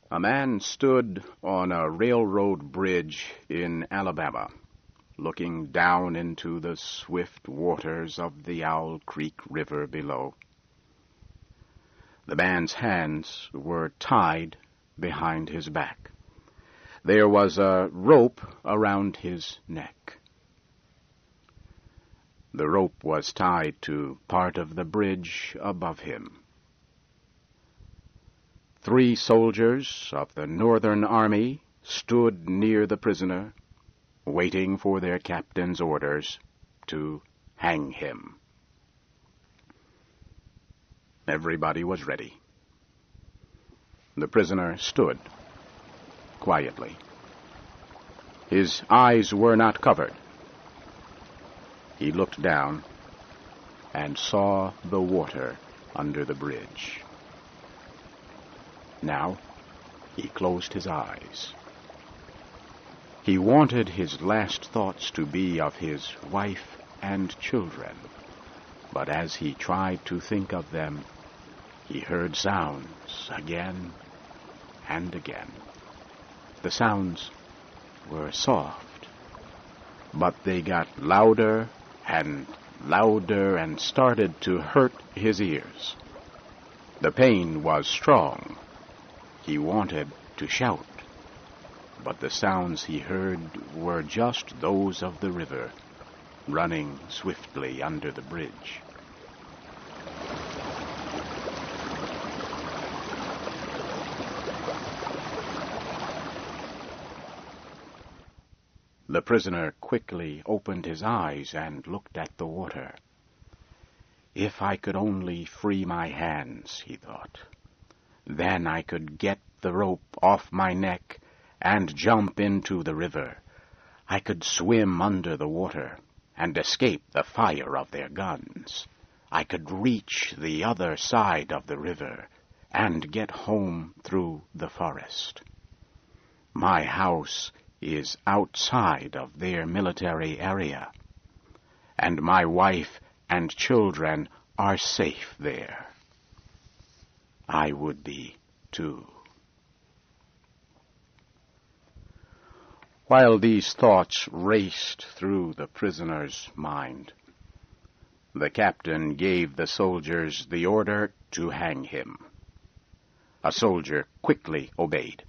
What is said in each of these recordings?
A man stood on a railroad bridge in Alabama, looking down into the swift waters of the Owl Creek River below. The man's hands were tied behind his back. There was a rope around his neck. The rope was tied to part of the bridge above him. 3 soldiers of the Northern Army stood near the prisoner, waiting for their captain's orders to hang him. Everybody was ready. The prisoner stood quietly. His eyes were not covered. He looked down and saw the water under the bridge. Now he closed his eyes. He wanted his last thoughts to be of his wife and children, but as he tried to think of them, he heard sounds again and again. The sounds were soft, but they got louder and louder and started to hurt his ears. The pain was strong. He wanted to shout, but the sounds he heard were just those of the river running swiftly under the bridge. The prisoner quickly opened his eyes and looked at the water. If I could only free my hands, he thought. Then I could get the rope off my neck and jump into the river. I could swim under the water and escape the fire of their guns. I could reach the other side of the river and get home through the forest. My house is outside of their military area, and my wife and children are safe there. I would be, too. While these thoughts raced through the prisoner's mind, the captain gave the soldiers the order to hang him. A soldier quickly obeyed.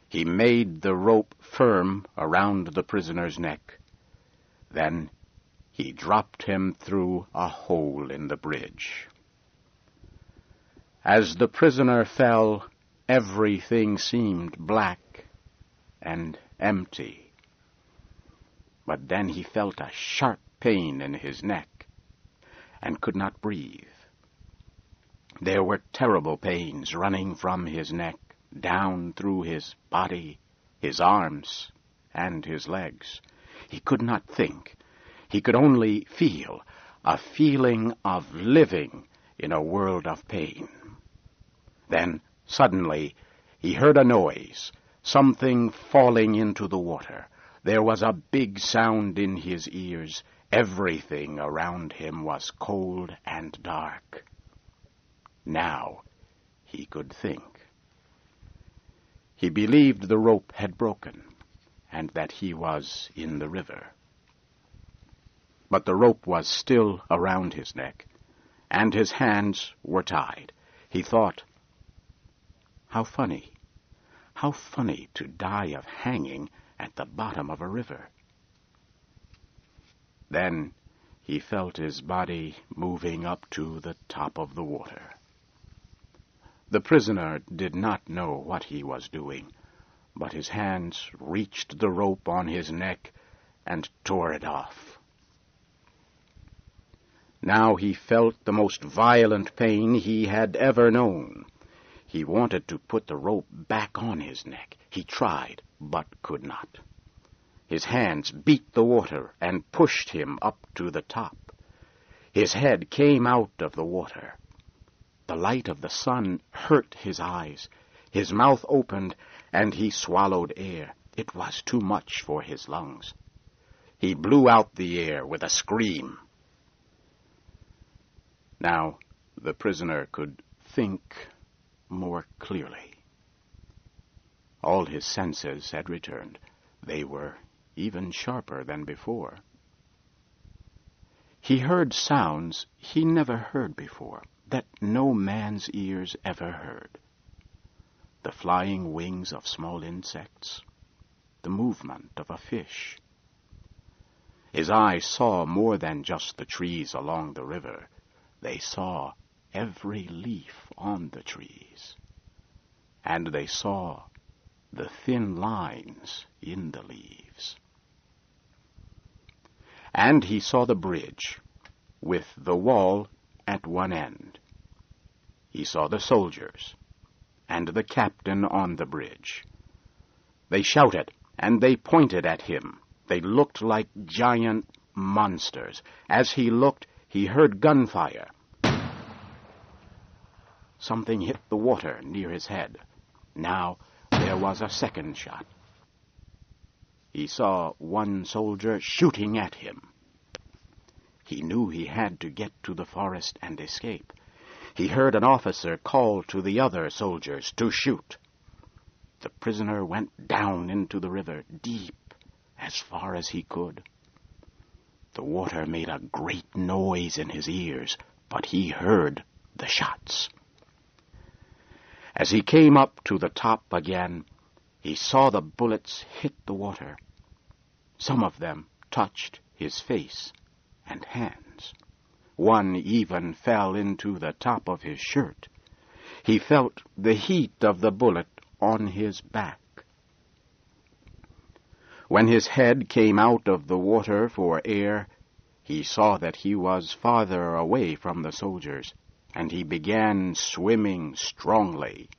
He made the rope firm around the prisoner's neck. Then he dropped him through a hole in the bridge. As the prisoner fell, everything seemed black and empty. But then he felt a sharp pain in his neck and could not breathe. There were terrible pains running from his neck down through his body, his arms, and his legs. He could not think. He could only feel a feeling of living in a world of pain. Then, suddenly, he heard a noise, something falling into the water. There was a big sound in his ears. Everything around him was cold and dark. Now he could think. He believed the rope had broken, and that he was in the river. But the rope was still around his neck, and his hands were tied. He thought, how funny to die of hanging at the bottom of a river. Then he felt his body moving up to the top of the water. The prisoner did not know what he was doing, but his hands reached the rope on his neck and tore it off. Now he felt the most violent pain he had ever known. He wanted to put the rope back on his neck. He tried, but could not. His hands beat the water and pushed him up to the top. His head came out of the water. The light of the sun hurt his eyes. His mouth opened, and he swallowed air. It was too much for his lungs. He blew out the air with a scream. Now the prisoner could think more clearly. All his senses had returned. They were even sharper than before. He heard sounds he never heard before, that no man's ears ever heard. The flying wings of small insects, the movement of a fish. His eyes saw more than just the trees along the river. They saw every leaf on the trees, and they saw the thin lines in the leaves. And he saw the bridge, with the wall at one end. He saw the soldiers, and the captain on the bridge. They shouted, and they pointed at him. They looked like giant monsters. As he looked, he heard gunfire. Something hit the water near his head. Now there was a second shot. He saw one soldier shooting at him. He knew he had to get to the forest and escape. He heard an officer call to the other soldiers to shoot. The prisoner went down into the river, deep, as far as he could. The water made a great noise in his ears, but he heard the shots. As he came up to the top again, he saw the bullets hit the water. Some of them touched his face and hands. One even fell into the top of his shirt. He felt the heat of the bullet on his back. When his head came out of the water for air, he saw that he was farther away from the soldiers, and he began swimming strongly.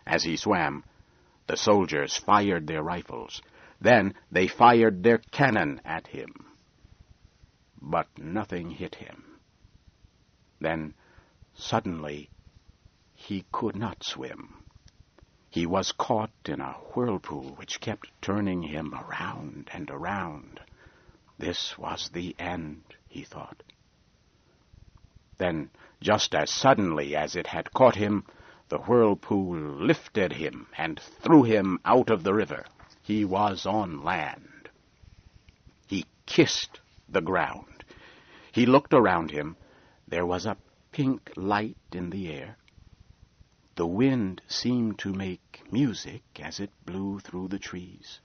As he swam, the soldiers fired their rifles. Then they fired their cannon at him. But nothing hit him. Then, suddenly, he could not swim. He was caught in a whirlpool which kept turning him around and around. This was the end, he thought. Then, just as suddenly as it had caught him, the whirlpool lifted him and threw him out of the river. He was on land. He kissed the ground. He looked around him. There was a pink light in the air. The wind seemed to make music as it blew through the trees.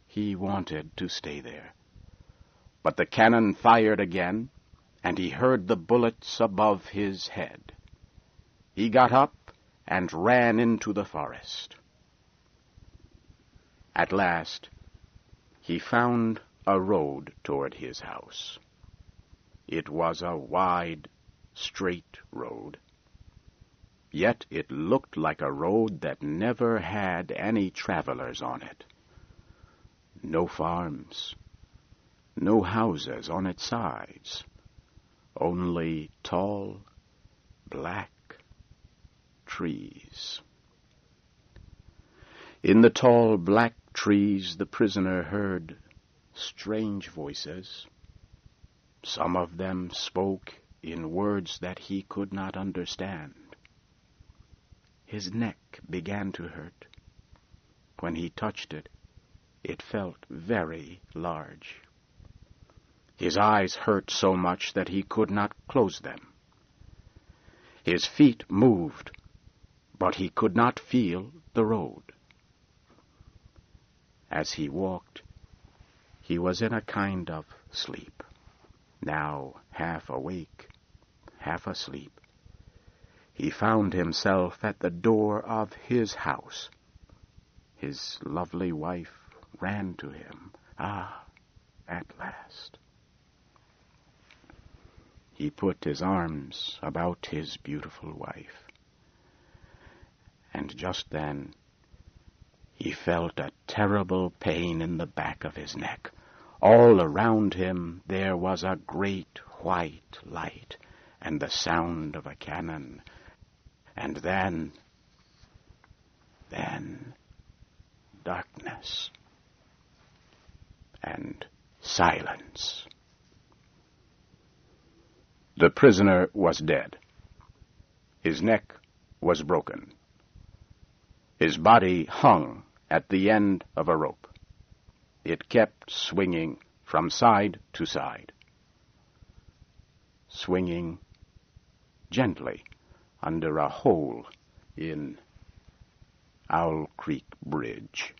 He wanted to stay there. But the cannon fired again, and he heard the bullets above his head. He got up and ran into the forest. At last, he found a road toward his house. It was a wide, straight road. Yet it looked like a road that never had any travelers on it. No farms, no houses on its sides, only tall, black trees. In the tall, black trees the prisoner heard strange voices. Some of them spoke in words that he could not understand. His neck began to hurt. When he touched it, it felt very large. His eyes hurt so much that he could not close them. His feet moved, but he could not feel the road. As he walked, he was in a kind of sleep, now half awake, half asleep. He found himself at the door of his house. His lovely wife ran to him. Ah, at last. He put his arms about his beautiful wife. And just then, he felt a terrible pain in the back of his neck. All around him there was a great white light and the sound of a cannon. And then darkness and silence. The prisoner was dead. His neck was broken. His body hung at the end of a rope. It kept swinging from side to side, swinging gently under a hole in Owl Creek Bridge.